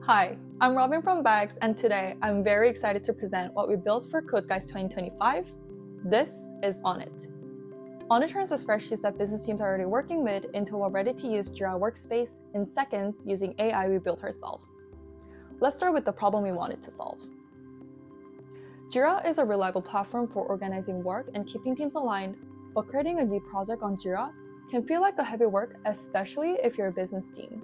Hi, I'm Robin from Bags, and today I'm very excited to present what we built for Codegist 2025. This is Onit. Onit turns the spreadsheets that business teams are already working with into a ready-to-use Jira workspace in seconds using AI we built ourselves. Let's start with the problem we wanted to solve. Jira is a reliable platform for organizing work and keeping teams aligned, but creating a new project on Jira can feel like a heavy work, especially if you're a business team.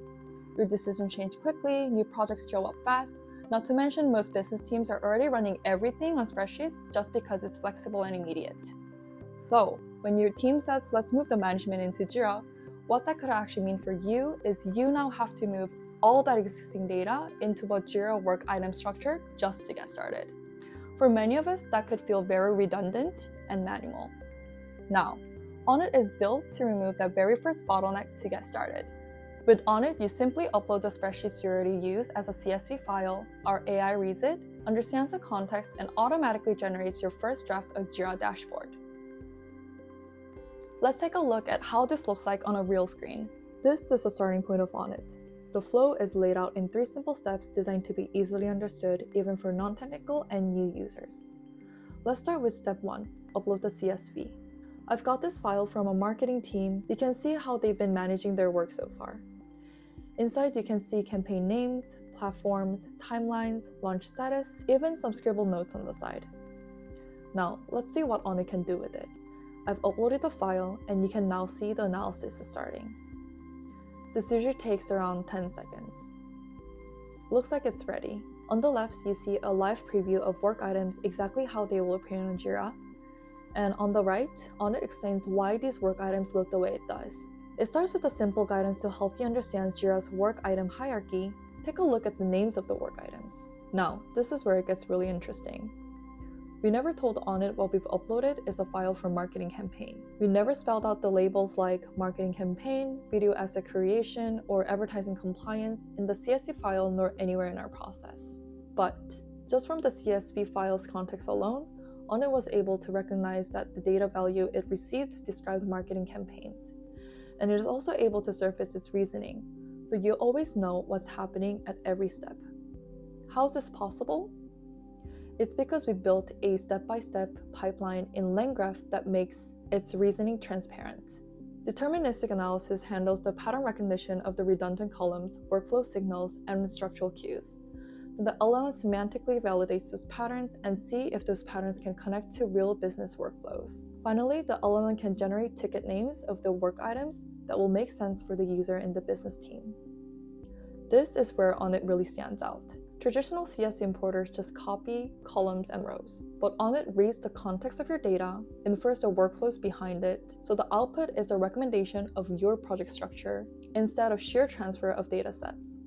Your decisions change quickly, new projects show up fast, not to mention most business teams are already running everything on spreadsheets just because it's flexible and immediate. So, when your team says, let's move the management into Jira, what that could actually mean for you is you now have to move all that existing data into a Jira work item structure just to get started. For many of us, that could feel very redundant and manual. Now, Onit is built to remove that very first bottleneck to get started. With Onit, you simply upload the spreadsheets you already use as a CSV file, our AI reads it, understands the context, and automatically generates your first draft of Jira dashboard. Let's take a look at how this looks like on a real screen. This is the starting point of Onit. The flow is laid out in 3 simple steps designed to be easily understood even for non-technical and new users. Let's start with step 1, upload the CSV. I've got this file from a marketing team. You can see how they've been managing their work so far. Inside, you can see campaign names, platforms, timelines, launch status, even some scribbled notes on the side. Now, let's see what Onit can do with it. I've uploaded the file, and you can now see the analysis is starting. This usually takes around 10 seconds. Looks like it's ready. On the left, you see a live preview of work items exactly how they will appear on Jira. And on the right, Onit explains why these work items look the way it does. It starts with a simple guidance to help you understand Jira's work item hierarchy. Take a look at the names of the work items. Now, this is where it gets really interesting. We never told Onit what we've uploaded is a file for marketing campaigns. We never spelled out the labels like marketing campaign, video asset creation, or advertising compliance in the CSV file nor anywhere in our process. But just from the CSV file's context alone, Onit was able to recognize that the data value it received described marketing campaigns. And it is also able to surface its reasoning, so you always know what's happening at every step. How is this possible? It's because we built a step-by-step pipeline in LangGraph that makes its reasoning transparent. Deterministic analysis handles the pattern recognition of the redundant columns, workflow signals, and structural cues. Then the LLM semantically validates those patterns and see if those patterns can connect to real business workflows. Finally, the LLM can generate ticket names of the work items that will make sense for the user in the business team. This is where Onit really stands out. Traditional CSV importers just copy columns and rows, but Onit reads the context of your data, infers the workflows behind it, so the output is a recommendation of your project structure instead of sheer transfer of data sets.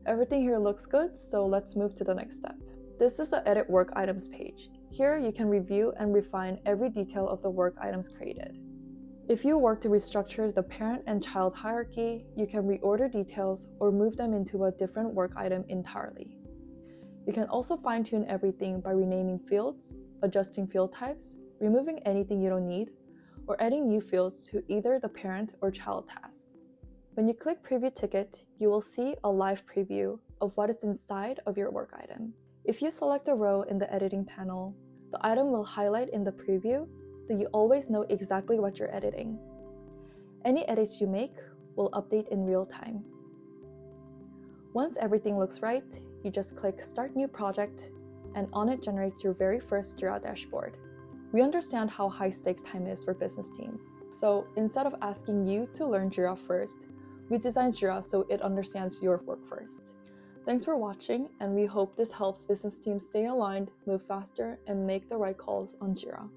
Everything here looks good, so let's move to the next step. This is the Edit Work Items page. Here you can review and refine every detail of the work items created. If you work to restructure the parent and child hierarchy, you can reorder details or move them into a different work item entirely. You can also fine-tune everything by renaming fields, adjusting field types, removing anything you don't need, or adding new fields to either the parent or child tasks. When you click Preview Ticket, you will see a live preview of what is inside of your work item. If you select a row in the editing panel, the item will highlight in the preview, so you always know exactly what you're editing. Any edits you make will update in real time. Once everything looks right, you just click Start New Project, and Onit generates your very first Jira dashboard. We understand how high stakes time is for business teams. So instead of asking you to learn Jira first, we designed Jira so it understands your work first. Thanks for watching, and we hope this helps business teams stay aligned, move faster, and make the right calls on Jira.